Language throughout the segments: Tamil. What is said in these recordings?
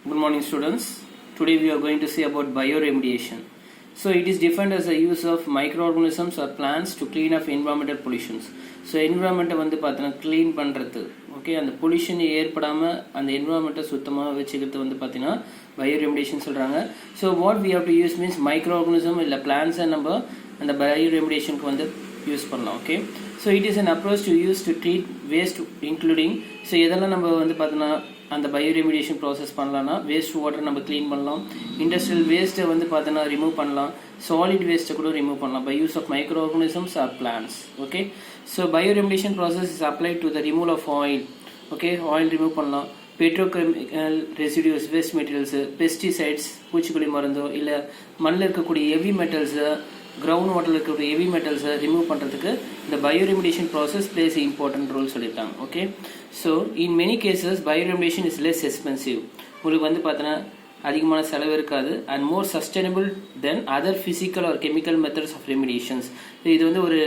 Good morning students. Today we are going to see about bioremediation. So it is defined as the use of microorganisms or plants to clean up environmental pollutions. So environment வந்து பார்த்தனா clean பண்றது. Okay, அந்த pollution ஏற்படாம அந்த environment சுத்தமா வெச்சிக்கிறது வந்து பார்த்தீனா bioremediation சொல்றாங்க. So what we have to use means microorganism இல்ல plants நம்ம அந்த bioremediation க்கு வந்து யூஸ் பண்ணலாம். Okay, so it is an approach to use to treat waste including so இதெல்லாம் நம்ம வந்து பார்த்தனா அந்த bioremediation process பண்ணலாம்னா waste water நம்ம clean பண்ணலாம், industrial waste வந்து பார்த்தனா remove பண்ணலாம், solid waste கூட remove பண்ணலாம் by use of microorganisms or plants. Okay, so bioremediation process is applied to the removal of oil. Okay, oil remove பண்ணலாம், petrochemical residues, waste materials, pesticides, பூச்சிக்கொல்லி மருந்தோ இல்ல மண்ணில் இருக்கக்கூடிய heavy metals, ground water இருக்கக்கூடிய heavy metals remove பண்றதுக்கு the bioremediation process plays an important role சொல்லிட்டாங்க. Okay, so in many cases bioremediation is less expensive. உங்களுக்கு வந்து பார்த்தனா அதிகமான செலவு இருக்காது and more sustainable than other physical or chemical methods of remediations. இது வந்து ஒரு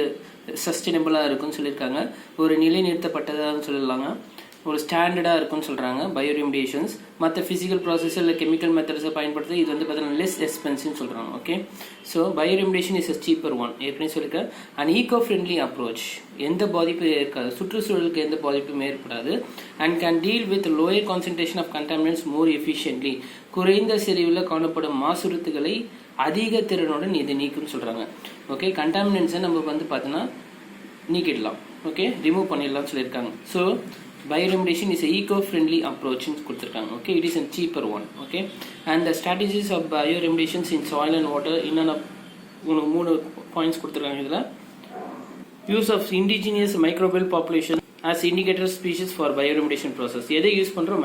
சஸ்டைனபிளா இருக்குன்னு சொல்லிருக்காங்க, ஒரு நிலைநிறுத்தப்பட்டதான்னு சொல்லலாங்க, ஒரு ஸ்டாண்டர்டா இருக்குன்னு சொல்றாங்க bioremediations. மற்ற physical process இல்ல chemical methods பயன்படுத்தி இது வந்து பார்த்தா less expensive சொல்றாங்க. Okay, so bioremediation is a cheaper one. ஏற்கனவே சொல்லிருக்கேன், an eco-friendly approach. எந்த பாதிப்பும் இருக்காது, சுற்றுச்சூழலுக்கு எந்த பாதிப்பும் ஏற்படாது and can deal with lower concentration of contaminants more efficiently. குறைந்த செறிவில் காணப்படும் மாசுறுத்துகளை அதிக திறனுடன் இது நீக்கும்னு சொல்றாங்க. ஓகே, கண்டாமினன்ட்ஸை நம்ம வந்து பார்த்தோன்னா நீக்கிடலாம். ஓகே, ரிமூவ் பண்ணிடலாம்னு சொல்லியிருக்காங்க. So bioremediation is a eco-friendly approach கொடுத்திருக்காங்க. Okay, it is a cheaper one. Okay, and the strategies of bioremediation in soil and water என்னென்ன மூணு பாயிண்ட்ஸ் கொடுத்திருக்காங்க. இதுல use of indigenous microbial population as indicator species for bioremediation process. எதை யூஸ் பண்றோம்?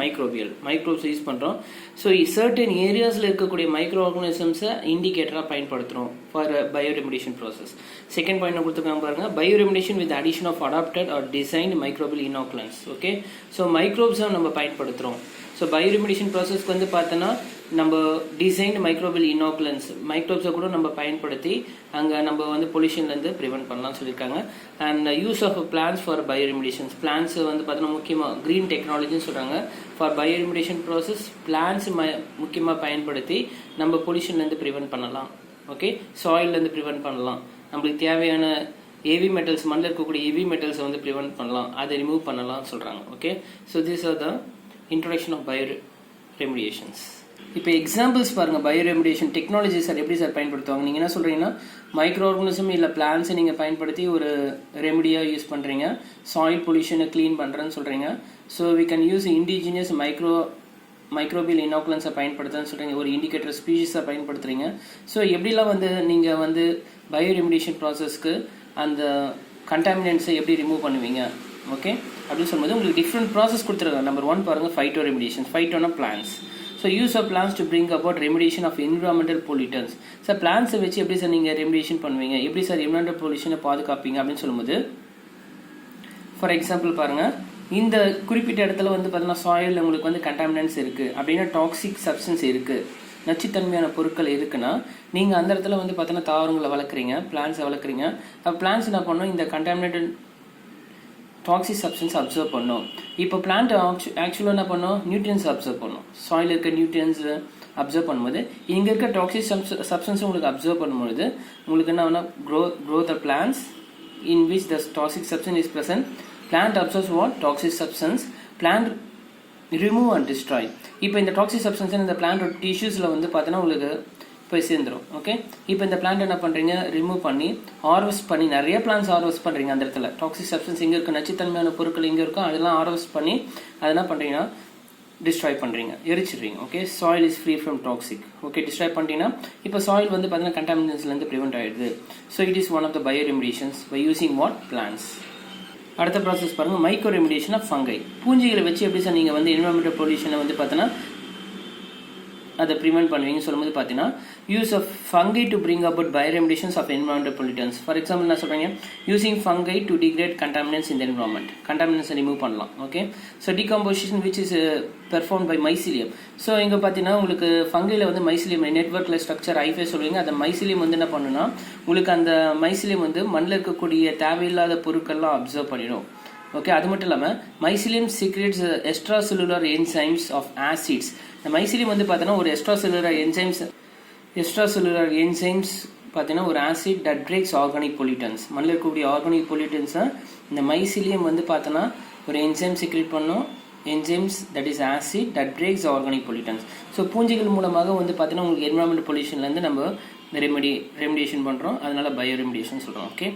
மைக்ரோப்ஸ் யூஸ் பண்றோம். ஸோ certain ஏரியாஸ்ல இருக்கக்கூடிய மைக்ரோ ஆர்கானிசம்ஸை இண்டிகேட்டரா பயன்படுத்துறோம் for bioremediation process. Second point கொடுத்துருக்காங்க பாருங்க, bioremediation with addition of adapted or designed microbial inoculants. Okay, so மைக்ரோப்ஸை நம்ம பயன்படுத்துறோம். ஸோ bioremediation ப்ராசஸ்க்கு வந்து பார்த்தோன்னா நம்ம டிசைன்டு மைக்ரோபியல் இனோகுலன்ஸ் மைக்ரோப்ஸை கூட நம்ம பயன்படுத்தி அங்கே நம்ம வந்து பொல்யூஷன்லேருந்து ப்ரிவென்ட் பண்ணலாம்னு சொல்லியிருக்காங்க. And use of plants for bioremediations. Plants வந்து பார்த்தோன்னா முக்கியமாக க்ரீன் டெக்னாலஜின்னு சொல்கிறாங்க. ஃபார் bioremediation ப்ராசஸ் பிளான்ஸ் முக்கியமாக பயன்படுத்தி நம்ம பொல்யூஷன்லேருந்து ப்ரிவென்ட் பண்ணலாம். ஓகே, சாயில்லேருந்து ப்ரிவென்ட் பண்ணலாம், நம்மளுக்கு தேவையான ஹெவி மெட்டல்ஸ் மண்ணில் இருக்கக்கூடிய ஹெவி மெட்டல்ஸை வந்து ப்ரிவென்ட் பண்ணலாம், அதை ரிமூவ் பண்ணலாம்னு சொல்கிறாங்க. Okay, so this R the introduction of bioremediations. இப்போ எக்ஸாம்பிள்ஸ் பாருங்க, bioremediation டெக்னாலஜி சார் எப்படி சார் பயன்படுத்துவாங்க? நீங்கள் என்ன சொல்கிறீங்கன்னா மைக்ரோ ஆர்கானிசம் இல்லை பிளான்ஸை நீங்கள் பயன்படுத்தி ஒரு ரெமடியாக யூஸ் பண்ணுறீங்க, சாயில் பொல்யூஷனை க்ளீன் பண்ணுறேன்னு சொல்கிறீங்க. So we can use indigenous microbial இனோகுலன்ஸை பயன்படுத்துன்னு சொல்கிறீங்க, ஒரு இண்டிகேட்டர் ஸ்பீஷிஸை பயன்படுத்துகிறீங்க. ஸோ எப்படிலாம் வந்து நீங்கள் வந்து bioremediation ப்ராசஸ்க்கு அந்த கண்டாமினன்ட்ஸை எப்படி ரிமூவ் பண்ணுவீங்க? ஓகே, அப்படின்னு சொல்லும்போது உங்களுக்கு டிஃப்ரெண்ட் ப்ராசஸ் கொடுத்துருக்காங்க. நம்பர் 1 பாருங்க, phytoremediation. phytona plants. So use of plants to bring about remediation of environmental pollutants. Sir பிளான்ஸை வச்சு எப்படி சார் நீங்கள் ரெமிடியேஷன் பண்ணுவீங்க, எப்படி சார் என்விரான்மெண்டல் பொல்யூஷனை பாதுகாப்பீங்க அப்படின்னு சொல்லும்போது, ஃபார் எக்ஸாம்பிள் பாருங்க, இந்த குறிப்பிட்ட இடத்துல வந்து பார்த்தீங்கன்னா சாயில் உங்களுக்கு வந்து கண்டாமினன்ட்ஸ் இருக்குது அப்படின்னா டாக்ஸிக் சப்ஸ்டன்ஸ் இருக்குது, நச்சுத்தன்மையான பொருட்கள் இருக்குன்னா நீங்கள் அந்த இடத்துல வந்து பார்த்தீங்கன்னா தாவரங்களை வளர்க்குறீங்க, பிளான்ஸை வளர்க்குறீங்க. அப்போ பிளான்ஸ் என்ன பண்ணணும், இந்த கண்டாமினேட்டட் டாக்ஸிக் சப்ஸ்டன்ஸ் அப்சர்வ் பண்ணும். இப்போ பிளான்ட் ஆக்சுவலாக என்ன பண்ணும், நியூட்ரியன்ஸ் அப்சர்வ் பண்ணும். சாயில் இருக்க நியூட்ரியன்ஸ் அப்சர்வ் பண்ணும்போது இங்கே இருக்க டாக்ஸிக் சப்ஸ்டன்ஸ் உங்களுக்கு அப்சர்வ் பண்ணும்போது உங்களுக்கு என்ன வேணா grow the plants in which the toxic substance is present. Plant absorbs what? Toxic substance. Plant remove and destroy. இப்போ இந்த டாக்ஸிக் சப்ஸ்டன்ஸ் இந்த பிளான்ட் டிஷ்யூஸில் வந்து பார்த்தோன்னா உங்களுக்கு போய் சேர்ந்துடும். ஓகே, இப்போ இந்த பிளான்ட் என்ன பண்ணுறீங்க, ரிமூவ் பண்ணி ஹார்வெஸ்ட் பண்ணி நிறைய பிளான்ஸ் ஹார்வெஸ்ட் பண்ணுறீங்க. அந்த இடத்துல டாக்ஸிக் சப்ஸ்டன்ஸ் எங்கே இருக்குது, நச்சுத்தன்மையான பொருட்கள் எங்கே இருக்கும், அதெல்லாம் ஹார்வெஸ்ட் பண்ணி அதை என்ன பண்ணுறீங்கன்னா டிஸ்ட்ராய் பண்ணுறீங்க, எரிச்சிடுறீங்க. Okay, soil is free from toxic. Okay, destroy பண்ணிட்டீங்கன்னா இப்போ சாயில் வந்து பார்த்தீங்கன்னா கண்டாமினன்ஸ்லேருந்து ப்ரிவென்ட் ஆகிடுது. So it is one of the bioremediations by using what? Plants. அடுத்த ப்ராசஸ் பாருங்க, மைக்ரோ ரெமிடியேஷன் ஆஃப் ஃபங்கை. பூஞ்சிகளை வச்சு எப்படி சார் நீங்கள் வந்து என்விரான்மெண்டல் பொல்யூஷனை வந்து பார்த்தீங்கன்னா அதை ப்ரிவென்ட் பண்ணுவீங்கன்னு சொல்லும்போது பார்த்தீங்கன்னா use of fungi to bring about bioremediations of environmental pollutants. For example என்ன சொல்கிறீங்க, using fungi to degrade contaminants in the environment. கண்டாமினன்ட்ஸை ரிமூவ் பண்ணலாம். Okay, so decomposition which is perform by mycelium. So இங்கே பார்த்தீங்கன்னா உங்களுக்கு ஃபங்கையில் வந்து மைசிலியம் நெட்வொர்க்கில் ஸ்ட்ரக்சர் ஐஃபே சொல்லுவீங்க. அந்த மைசிலியம் வந்து என்ன பண்ணுன்னா உங்களுக்கு அந்த மைசிலியம் வந்து மண்ணில் இருக்கக்கூடிய தேவையில்லாத பொருட்கள்லாம் அப்சர்வ் பண்ணிடும். ஓகே, அது மட்டும் இல்லாமல் mycelium secrets extra cellular enzymes of acids. இந்த மைசிலியம் வந்து பார்த்தோன்னா ஒரு எக்ஸ்ட்ரா செல்லுலர் என்சைம்ஸ் பார்த்தீங்கன்னா ஒரு acid that breaks organic pollutants. மண்ணில் இருக்கக்கூடிய ஆர்கானிக் பொல்யூட்டன்ஸை இந்த மைசிலியம் வந்து பார்த்தோன்னா ஒரு என்சைம் சீக்ரெட் பண்ணும். Enzymes that is acid that breaks organic pollutants. So பூஞ்சிகள் மூலமாக வந்து பார்த்தீங்கன்னா உங்களுக்கு என்வரான்மெண்ட் பொல்யூஷன்லேருந்து நம்ம ரெமிடியேஷன் பண்ணுறோம். அதனால பயோ ரெமிடியேஷன் சொல்கிறோம். Okay,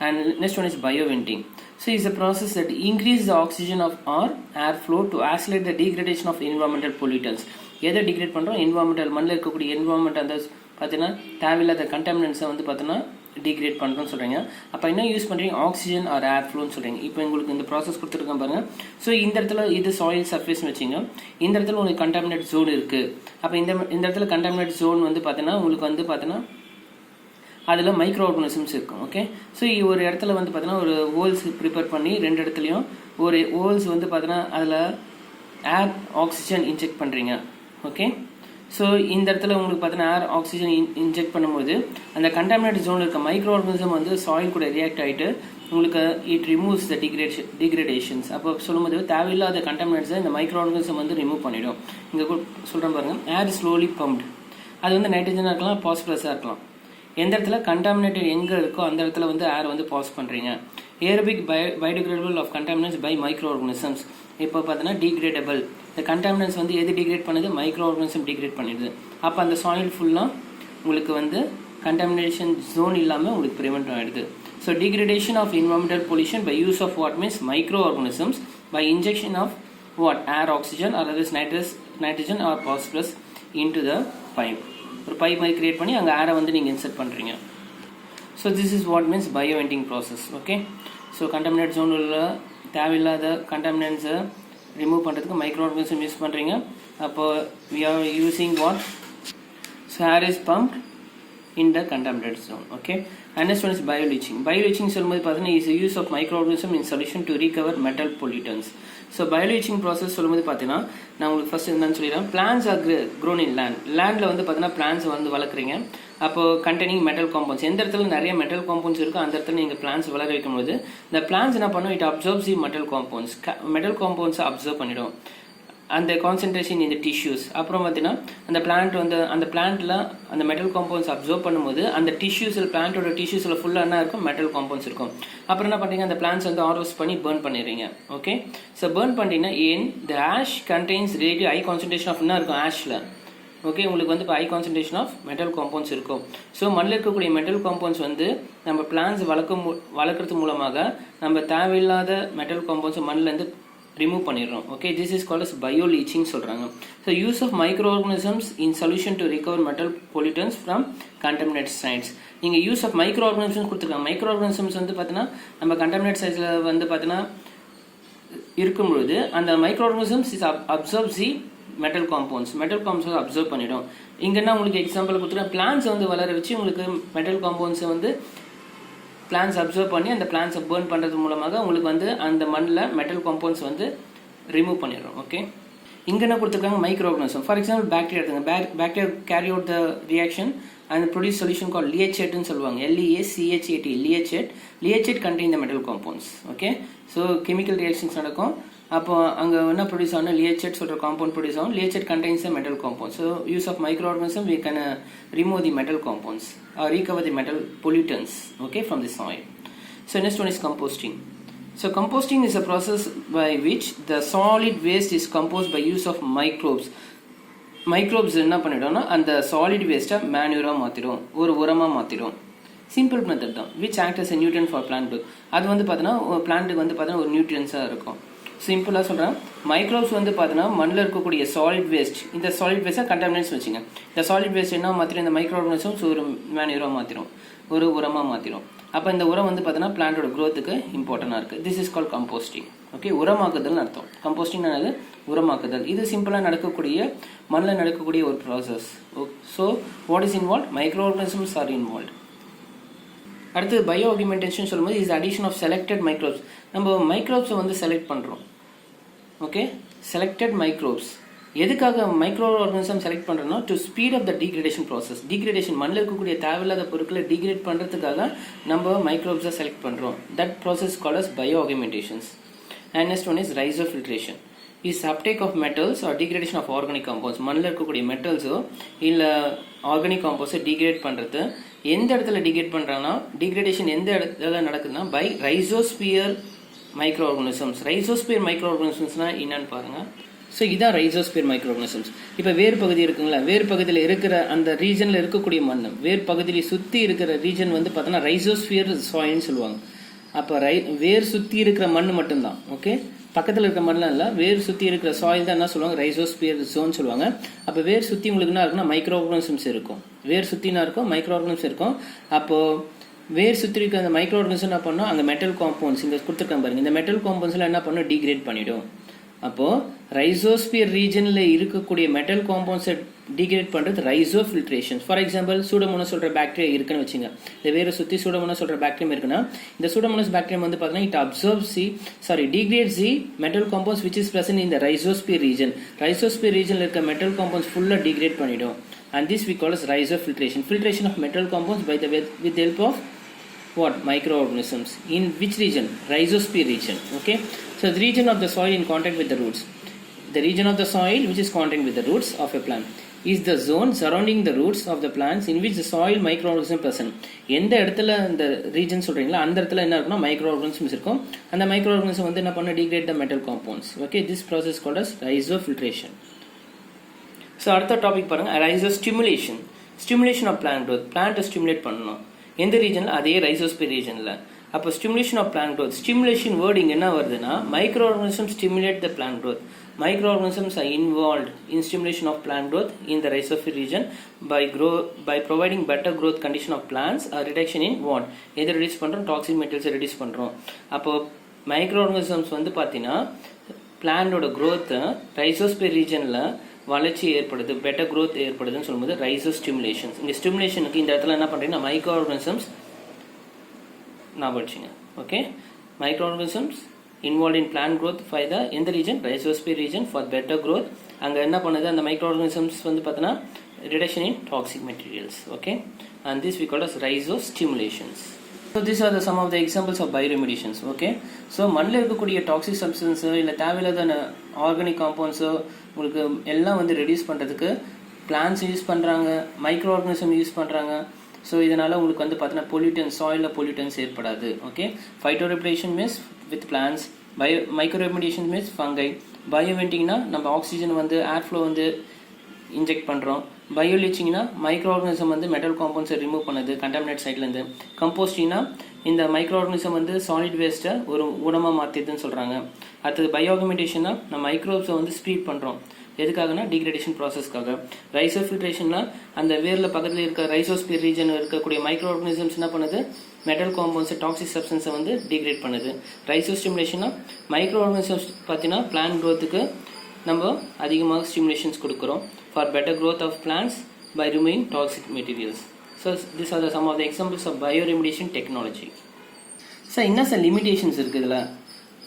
and next one is bio venting. So is a process that increase the oxygen of or air flow to accelerate the degradation of environmental pollutants. எதை டிகிரேட் பண்ணுறோம்? என்வரான்மெண்டல், மண்ணில் இருக்கக்கூடிய என்வரான்மெண்ட் அந்த பார்த்தீங்கன்னா தேவையில்லாத கண்டாமினன்ஸை வந்து பார்த்தீங்கன்னா டிகிரேட் பண்ணுறோன்னு சொல்கிறீங்க. அப்போ என்ன யூஸ் பண்ணுறீங்க? ஆக்சிஜன் ஆர் ஏர் ஃப்ளோன்னு சொல்கிறீங்க. இப்போ உங்களுக்கு இந்த ப்ராசஸ் கொடுத்துருக்கேன் பாருங்கள். ஸோ இந்த இடத்துல இது சாயில் சர்ஃபேஸ்னு வச்சிங்க. இந்த இடத்துல உங்களுக்கு கண்டாமினேட் ஜோன் இருக்குது. அப்போ இந்த இடத்துல கண்டாமினேட் ஜோன் வந்து பார்த்தீங்கன்னா உங்களுக்கு வந்து பார்த்தீங்கன்னா அதில் மைக்ரோ ஆர்கானிசம்ஸ் இருக்கும். ஓகே, ஸோ ஒரு இடத்துல வந்து பார்த்தீங்கன்னா ஒரு ஹோல்ஸ் ப்ரிப்பேர் பண்ணி ரெண்டு இடத்துலையும் ஒரு ஹோல்ஸ் வந்து பார்த்தீங்கன்னா அதில் ஏர் ஆக்சிஜன் இன்ஜெக்ட் பண்ணுறீங்க. ஓகே, ஸோ இந்த இடத்துல உங்களுக்கு பார்த்தீங்கன்னா ஏர் ஆக்சிஜன் இன்ஜெக்ட் பண்ணும்போது அந்த கண்டாமினேட் ஜோனில் இருக்க மைக்ரோ ஆர்கானிசம் வந்து சாயில் கூட ரியாக்ட் ஆகிட்டு உங்களுக்கு இட் ரிமூவ்ஸ் த டிகிரேடேஷன்ஸ். அப்போ சொல்லும்போது தேவையில்லாத கண்டாமினேட்ஸை இந்த மைக்ரோ ஆர்கானிசம் வந்து ரிமூவ் பண்ணிடும். இங்கே சொல்கிறேன் பாருங்கள், ஏர் ஸ்லோலி பம்ப்டு. அது வந்து நைட்ரஜனாக இருக்கலாம், பாஸ்பரஸாக இருக்கலாம். எந்த இடத்துல கண்டாமினேட்டட் எங்கே இருக்கோ அந்த இடத்துல வந்து ஏர் வந்து பாஸ் பண்ணுறீங்க. Aerobic biodegradable of contaminants by micro organisms. இப்போ பார்த்தீங்கன்னா டிகிரேடபிள், இந்த கண்டாமினன்ஸ் வந்து எது டிகிரேட் பண்ணுது? மைக்ரோ ஆர்கானிசம் டிகிரேட் பண்ணிடுது. அப்போ அந்த சாயில் ஃபுல்லாக உங்களுக்கு வந்து கண்டாமினேஷன் ஜோன் இல்லாமல் உங்களுக்கு ப்ரிவெண்ட் ஆகிடுது. So degradation of environmental pollution by use of what means micro organisms by injection of what air oxygen or others nitrogen or phosphorus into the pipe. ஒரு பைப் மாதிரி கிரியேட் பண்ணி அங்கே ஏரை வந்து நீங்கள் இன்சர்ட் பண்ணுறீங்க. So this is what means bio venting process. Okay, so contaminate ஜோனில் தேவையில்லாத கண்டாமினன்ஸை ரிமூவ் பண்ணுறதுக்கு மைக்ரோ ஆர்கானிசம் யூஸ் பண்ணுறீங்க. அப்போ we are using what? So air is pumped in the contaminate zone. Okay, and next one is bioleaching. Bioleaching சொல்லும்போது பார்த்தீங்கன்னா is the use of microorganism in solution to recover metal pollutants. So bioleaching process சொல்லும்போது பார்த்தீங்கன்னா நான் உங்களுக்கு ஃபர்ஸ்ட் என்னன்னு சொல்லிடுறேன். பிளான்ஸ் ஆர் க்ரோன் இன் லேண்டில் வந்து பார்த்தீங்கன்னா பிளான்ஸ் வந்து வளர்க்குறீங்க. அப்போ கண்டெய்னிங் மெட்டல் காம்பவுண்ட்ஸ், எந்த இடத்துல நிறைய மெட்டல் காம்பவுண்ட்ஸ் இருக்கோ அந்த இடத்துல நீங்கள் பிளான்ஸ் வளர வைக்கும்போது இந்த பிளான்ஸ் என்ன பண்ணும்? இட் அப்சர்வ்ஸ் தி மெட்டல் காம்பவுண்ட்ஸை அப்சர்வ் பண்ணிடும் அந்த கான்சன்ட்ரேஷன் இந்த டிஷ்யூஸ். அப்புறம் பார்த்தீங்கன்னா அந்த பிளான்ட் வந்து அந்த பிளான்ட்டில் அந்த மெட்டல் காம்பவுண்ட்ஸ் அப்சர்வ் பண்ணும்போது அந்த டிஷ்யூஸில் பிளான்ட்டோட டிஷ்யூஸில் ஃபுல்லாக என்ன இருக்கும்? மெட்டல் காம்பவுண்ட்ஸ் இருக்கும். அப்புறம் என்ன பண்ணுறீங்க? அந்த பிளான்ஸ் வந்து ஹார்வெஸ்ட் பண்ணி பர்ன் பண்ணிடுறீங்க. ஓகே, ஸோ பர்ன் பண்ணிங்கன்னா the ash contains relative high concentration of என்ன இருக்கும்? ஆஷில். ஓகே, உங்களுக்கு வந்து இப்போ high concentration of metal compounds இருக்கும். ஸோ மண்ணில் இருக்கக்கூடிய மெட்டல் காம்பவுண்ட்ஸ் வந்து நம்ம பிளான்ஸ் வளர்க்குறது மூலமாக நம்ம தேவையில்லாத மெட்டல் காம்பவுண்ட்ஸ் மண்ணிலேருந்து ரிமூவ் பண்ணிடுறோம். Okay, this is called as bioleaching சொல்கிறாங்க. So use of micro organisms in solution to recover metal pollutants from contaminate sites. நீங்கள் யூஸ் ஆஃப் மைக்ரோ ஆர்கானிசம்ஸ் கொடுத்துருக்காங்க. மைக்ரோ ஆர்கானிசம்ஸ் வந்து பார்த்தீங்கன்னா நம்ம கண்டாமினேட் சைட்ஸில் வந்து பார்த்தீங்கன்னா இருக்கும்பொழுது அந்த micro organisms is absorb the metal compounds absorb பண்ணிடும். இங்கன்னா உங்களுக்கு எக்ஸாம்பிள் கொடுத்துருக்கேன். பிளான்ஸ் வந்து வளர வச்சு உங்களுக்கு மெட்டல் காம்பவுண்ட்ஸை வந்து பிளான்ஸ் அப்சர்வ் பண்ணி அந்த பிளான்ஸை பர்ன் பண்ணுறது மூலமாக உங்களுக்கு வந்து அந்த மண்ணில் மெட்டல் காம்பவுண்ட்ஸ் வந்து ரிமூவ் பண்ணிடுறோம். ஓகே, இங்கே என்ன கொடுத்துருக்காங்க? Micro organism. For example bacteria எடுத்துங்க. Bacteria carry out the reaction and produce solution call லியச்சேட்னு சொல்லுவாங்க. LEACHAT. Leachate contain the metal compounds. Okay, so chemical reactions நடக்கும். அப்போ அங்கே என்ன ப்ரொடியூஸ் ஆகணும்? லியச்சேட் சொல்கிற காம்பவுண்ட் ப்ரொடியூஸ் ஆகும். Leachate contains the metal compound. So use of micro organism we can remove the metal compounds or recover the metal pollutants, okay, from the soil. So next one is composting. So composting is a process by which the solid waste is composed by use of microbes. என்ன பண்ணிடும்னா அந்த சாலிட் வேஸ்ட்டை மேன்யூராக மாற்றிடும், ஒரு உரமாக மாற்றிடும். சிம்பிள் மெத்தட் தான். Which act as a nutrient for plant. அது வந்து பார்த்தீங்கன்னா பிளான்ட்டுக்கு வந்து பார்த்தீங்கன்னா ஒரு நியூட்ரியன்ஸாக இருக்கும். சிம்பிளாக சொல்கிறேன். மைக்ரோப்ஸ் வந்து பார்த்தீங்கன்னா மண்ணில் இருக்கக்கூடிய சாலிட் வேஸ்ட், இந்த சாலிட் வேஸ்ட்டாக கண்டாமினன்ட்ஸ் வச்சுங்க. இந்த சாலிட் வேஸ்ட் என்ன மாற்றிடும்? இந்த மைக்ரோ ஆர்கானிசம்ஸ் ஒரு மேன்யூராக மாற்றிடும், ஒரு உரமாக மாற்றிடும். அப்போ இந்த உரம் வந்து பார்த்தீங்கன்னா பிளான்ட்டோட க்ரோத்துக்கு இம்பார்ட்டண்டாக இருக்குது. This is call composting. Okay, உரமாக்குதல்னு அர்த்தம். கம்போஸ்டிங் என்னது? உரமாக்குதல். இது சிம்பிளாக நடக்கக்கூடிய மண்ணில் நடக்கக்கூடிய ஒரு process. So what is involve? Micro organisms are involve. அடுத்து பயோ ஆகுமெண்டேஷன் சொல்லும்போது is addition of selected microbes. நம்ம மைக்ரோப்ஸை வந்து செலக்ட் பண்ணுறோம். Okay, selected microbes. எதுக்காக மைக்ரோ ஆர்கானிசம் செலக்ட் பண்ணுறோம்னா to speed up the degradation process. Degradation மண்ணில் இருக்கக்கூடிய தேவையில்லாத பொருட்களை டீக்ரேட் பண்ணுறதுக்காக நம்ம மைக்ரோப்ஸை செலக்ட் பண்ணுறோம். That process called as bio augmentations. and next one is rhizofiltration. Is uptake of metals or degradation of organic compounds. மண்ணில் இருக்கக்கூடிய மெட்டல்ஸோ இல்லை ஆர்கானிக் காம்பவுண்ட்ஸை டிகிரேட் பண்ணுறது. எந்த இடத்துல டிகிரேட் பண்ணுறாங்கன்னா டிகிரேடேஷன் எந்த இடத்துல நடக்குதுன்னா by rhizosphere micro organisms. Rhizosphere micro ஆர்கானிசம்ஸ்னால் என்னன்னு பாருங்கள். ஸோ இதான் ரைசோஸ்பியர் மைக்ரோ ஆர்கானிசம்ஸ். இப்போ வேறு பகுதி இருக்குங்களா, வேறு பகுதியில் இருக்கிற அந்த ரீஜனில் இருக்கக்கூடிய மண், வேறு பகுதியில் சுற்றி இருக்கிற ரீஜன் வந்து பார்த்தோன்னா ரைசோஸ்பியர் சாயில்னு சொல்லுவாங்க. அப்போ வேர் சுற்றி இருக்கிற மண் மட்டும்தான். ஓகே, பக்கத்தில் இருக்கிற மண்ணெலாம் இல்லை, வேர் சுற்றி இருக்கிற சாயில் தான் என்ன சொல்லுவாங்க, ரைசோஸ்பியர் ஜோன் சொல்லுவாங்க. அப்போ வேர் சுற்றி உங்களுக்கு என்ன இருக்குன்னா மைக்ரோ ஆர்கானிசம்ஸ் இருக்கும். வேர் சுற்றினா இருக்கும், மைக்ரோ ஆர்கானிசம்ஸ் இருக்கும். அப்போது வேர் சுற்றி இருக்கிற அந்த மைக்ரோ ஆர்கானிசம் என்ன பண்ணோம், அங்கே மெட்டல் காம்பவுண்ட்ஸ் இங்கே கொடுத்துருக்காங்க பாருங்க, இந்த மெட்டல் காம்பவுண்ட்ஸ்லாம் என்ன பண்ணணும், டிகிரேட் பண்ணிவிடும். அப்போது ரைசோஸ்பியர் ரீஜனில் இருக்கக்கூடிய மெட்டல் காம்பவுண்ட்ஸை டிகிரேட் பண்ணுறது ரைசோஃபில்ட்ரேஷன். ஃபார் எக்ஸாம்பிள் சூடோமோனஸ் சொல்கிற பாக்டீரியா இருக்குன்னு வச்சுங்க. இந்த வேரை சுற்றி சூடோமோனஸ் சொல்கிற பாக்டீரியம் இருக்குன்னா இந்த சூடோமோனஸ் பாக்டீரியம் வந்து பார்த்தீங்கன்னா it absorbs degrades the metal compounds which is present in the rhizosphere region. Rhizosphere ரீஜனில் இருக்க மெட்டல் காம்பவுண்ட்ஸ் ஃபுல்லாக டிகிரேட் பண்ணிடும். And this we call as rhizofiltration. Filtration of metal compounds by the with the help of what, microorganisms. In which region? Rhizosphere region. Okay, so the region of the soil in contact with the roots. The region of the soil which is contact with the roots of a plant is the zone surrounding the roots of the plants in which the soil microorganism present. எந்த இடத்துல இந்த ரீஜன் சொல்றீங்களா அந்த இடத்துல என்ன இருக்குன்னா மைக்ரோஆர்கானிசம்ஸ் இருக்கும். அந்த மைக்ரோஆர்கானிசம் வந்து என்ன பண்ண, degrade the metal compounds. Okay, this process called as rhizofiltration. So அடுத்த டாபிக் பாருங்க, rhizostimulation. Stimulation of plant growth. பிளான்ட்டை ஸ்டிமுலேட் பண்ணணும். எந்த ரீஜனில், அதே ரைசோஸ்பியர் ரீஜனில். அப்போ stimulation of plant growth. Stimulation word இங்கே என்ன வருதுன்னா micro organism stimulate the plant growth. Micro organisms are involved in stimulation of plant growth in the rhizosphere region by providing better growth condition of plants or reduction in what, எதை reduce பண்ணுறோம், டாக்ஸிக் மெட்டீரியல்ஸை reduce பண்ணுறோம். அப்போ மைக்ரோ ஆர்கானிசம்ஸ் வந்து பார்த்தீங்கன்னா பிளான்டோட growth ரைசோஸ்பியர் ரீஜனில் வளர்ச்சி ஏற்படுது, பெட்டர் growth ஏற்படுதுன்னு சொல்லும்போது ரைசோ ஸ்டிமுலேஷன்ஸ். இங்கே ஸ்டிமுலேஷனுக்கு இந்த இடத்துல என்ன பண்ணுறீங்கன்னா மைக்ரோ ஆர்கானிசம்ஸ் நான் படிச்சிங்க. Okay, micro organisms involved in plant growth by the in the region rhizosphere region for better growth. அங்க என்ன பண்ணுது, அந்த மைக்ரோ ஆர்கானிசம்ஸ் வந்து பார்த்தீங்கன்னா reduction in toxic materials. Okay, and this we call as rhizostimulations. So these are some of the examples of bioremediations. Okay, so மண்ணில் இருக்கக்கூடிய டாக்ஸிக் சப்ஸ்டன்ஸ் இல்லை தேவையில்லாத ஆர்கானிக் காம்பவுண்ட்ஸோ உங்களுக்கு எல்லாம் வந்து ரெடியூஸ் பண்ணுறதுக்கு பிளான்ஸ் யூஸ் பண்ணுறாங்க, மைக்ரோ ஆர்கானிசம் யூஸ் பண்ணுறாங்க. ஸோ இதனால் உங்களுக்கு வந்து பார்த்தீங்கன்னா பொல்யூட்டன்ஸ், சாயிலில் பொல்யூட்டன்ஸ் ஏற்படாது. Okay, phytoregulation means with plants, microremediation means fungi, பயோவென்டிங்னா நம்ம ஆக்சிஜன் வந்து ஏர் ஃப்ளோ வந்து இன்ஜெக்ட் பண்ணுறோம், பயோலிச்சிங்னா மைக்ரோ ஆர்கானிசம் வந்து மெட்டல் காம்பவுண்ட்ஸை ரிமூவ் பண்ணுது கண்டாமினேட் சைட்லேருந்து, கம்போஸ்டிங்னா இந்த மைக்ரோ ஆர்கானிசம் வந்து சாலிட் வேஸ்ட்டை ஒரு உரமாக மாற்றிதுன்னு சொல்கிறாங்க. அடுத்தது பயோஆகுமெண்டேஷன்னா நம்ம மைக்ரோப்ஸை வந்து ஸ்பீட் பண்ணுறோம், எதுக்காகனா டிகிரேடேஷன் ப்ராசஸ்க்காக. ரைசோஃபில்ட்ரேஷன்னா அந்த வேரில் பக்கத்தில் இருக்க ரைசோஸ்பியர் ரீஜன் இருக்கக்கூடிய மைக்ரோ ஆர்கானிசம்ஸ் என்ன பண்ணுது, மெட்டல் காம்பவுண்ட்ஸ் டாக்ஸிக் சப்ஸ்டன்ஸை வந்து டிகிரேட் பண்ணுது. ரைசோஸ்டிமுலேஷன்னா மைக்ரோ ஆர்கானிசம்ஸ் பார்த்தீங்கன்னா பிளான்ட் க்ரோத்துக்கு நம்ம அதிகமாக ஸ்டிமுலேஷன்ஸ் கொடுக்குறோம் for better growth of plants by removing toxic materials. So this are some of the examples of bioremediation technology. Sir என்ன சார் லிமிடேஷன்ஸ் இருக்குது இதில்?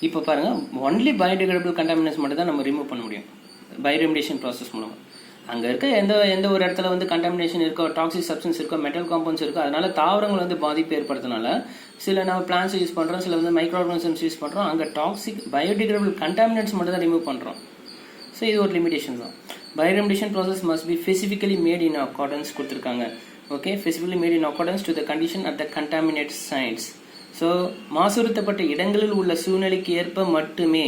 இப்போ பாருங்கள், ஒன்லி பயோடிகிரேடபிள் கண்டாமினேஷன் மட்டும் தான் நம்ம ரிமூவ் பண்ண முடியும் பயோரெமிடியேஷன் ப்ராசஸ் மூலமாக. அங்கே இருக்க எந்த ஒரு இடத்துல வந்து கண்டாமினேஷன் இருக்கோ, டாக்ஸிக் சப்ஸ்டன்ஸ் இருக்கோ, மெட்டல் காம்பவுண்ட்ஸ் இருக்கோ, அதனால தாவரங்கள் வந்து பாதிப்பு ஏற்படுறதுனால சில நம்ம பிளான்ஸ் யூஸ் பண்ணுறோம், சில வந்து மைக்ரோ ஆர்கானிசம்ஸ் யூஸ் பண்ணுறோம், அங்கே டாக்ஸிக் பயோடிகிரேடபிள் கண்டாமினேட்ஸ் மட்டும் தான் ரிமூவ் பண்ணுறோம். ஸோ இது ஒரு லிமிடேஷன் தான். Bioremediation process must be specifically made in accordance கொடுத்துருக்காங்க. Okay, specifically made in accordance to the condition at the contaminate sites. So மாசுறுத்தப்பட்ட இடங்களில் உள்ள சூழ்நிலைக்கு ஏற்ப மட்டுமே,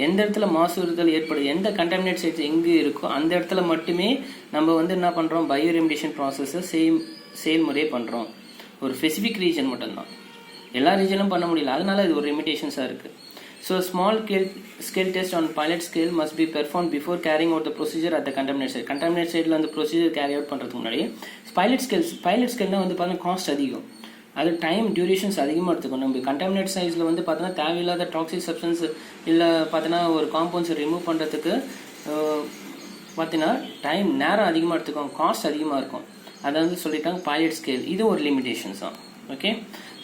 எந்த இடத்துல மாசுறுத்தல் ஏற்படுது, எந்த கண்டாமினேட் சைட்ஸ் எங்கே இருக்கோ அந்த இடத்துல மட்டுமே நம்ம வந்து என்ன பண்ணுறோம், பயோரெமிடியேஷன் ப்ராசஸை செயல்முறையே பண்ணுறோம். ஒரு ஸ்பெசிஃபிக் ரீஜன் மட்டும்தான், எல்லா ரீஜனும் பண்ண முடியல, அதனால இது ஒரு லிமிடேஷன்ஸாக இருக்குது. So small scale test on pilot scale must be performed before carrying out the procedure at the contaminate site. Contaminate siteல அந்த ப்ரொசீஜர் கேரி அவுட் பண்ணுறதுக்கு முன்னாடி பைலட் ஸ்கேல்னா வந்து பார்த்தீங்கன்னா காஸ்ட் அதிகம், அது டைம் டியூரேஷன்ஸ் அதிகமாக எடுத்துக்கும். நம்ம கண்டாமினேட் சைஸில் வந்து பார்த்தீங்கன்னா தேவையில்லாத டாக்ஸிக் சப்ஸ்டன்ஸ் இல்லை பார்த்தீங்கன்னா ஒரு காம்பவுண்ட்ஸை ரிமூவ் பண்ணுறதுக்கு பார்த்தீங்கன்னா டைம் நேரம் அதிகமாக எடுத்துக்கும், காஸ்ட் அதிகமாக இருக்கும். அதை வந்து சொல்லிட்டாங்க பைலட் ஸ்கேல். இது ஒரு லிமிடேஷன்ஸ் தான். Okay,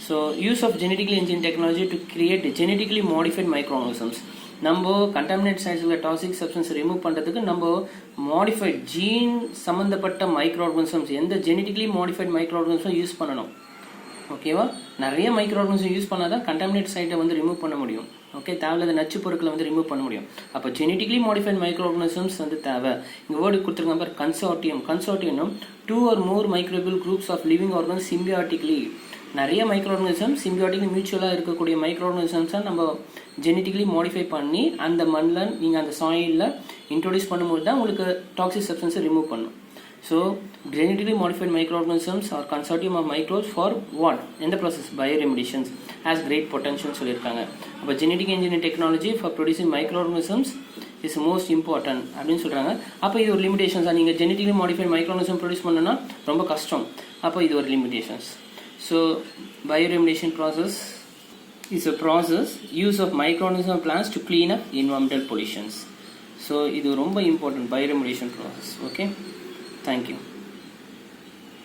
so use of genetically engine technology to create genetically modified micro organisms. நம்ம கண்டாமினேட் சைஸில் டாக்ஸிக் சப்ஸ்டன்ஸ் ரிமூவ் பண்ணுறதுக்கு நம்ம மாடிஃபைட் ஜீன் சம்மந்தப்பட்ட மைக்ரோ ஆர்கானிசம்ஸ், எந்த genetically modified micro organism use பண்ணணும். ஓகேவா, நிறைய மைக்ரோ ஆர்கானிசம் யூஸ் பண்ணால் தான் கண்டாமினேட் சைட்டை வந்து ரிமூவ் பண்ண முடியும். ஓகே, தேவையில்லாத நச்சு பொருட்களை வந்து ரிமூவ் பண்ண முடியும். அப்போ ஜெனட்டிக்கலி மாடிஃபைட் மைக்ரோ ஆர்கனிசம்ஸ் வந்து தேவை. இங்கே வேர்டு கொடுத்துருக்காங்க பாரு, consortium. Consortium 2 or more microbial groups of living organs symbiotically. நிறைய மைக்ரோ ஆர்கனிசம் சிம்பியாட்டிக்லி மியூச்சுவலாக இருக்கக்கூடிய மைக்ரோ ஆர்கனிசம்ஸை நம்ம ஜெனட்டிக்கலி மாடிஃபை பண்ணி அந்த மண்ணில் நீங்கள் அந்த சாயிலில் இன்ட்ரோடியூஸ் பண்ணும்போது தான் உங்களுக்கு டாக்ஸிக் சப்ஸ்டன்ஸை ரிமூவ் பண்ணும். So, genetically modified microorganisms are consortium of microbes for what? In the process, bioremediations has great potential சொல்லியிருக்காங்க. அப்போ genetic engineering technology for producing microorganisms is most important அப்படின்னு சொல்கிறாங்க. அப்போ இது ஒரு லிமிடேஷன்ஸ். நீங்கள் genetically modified microorganism ப்ரொடியூஸ் பண்ணணும்னா ரொம்ப கஷ்டம். அப்போ இது ஒரு limitations. So bioremediation process is a process use of microorganism plants to clean up environmental pollutions. So இது ரொம்ப important bioremediation process. Okay, thank you.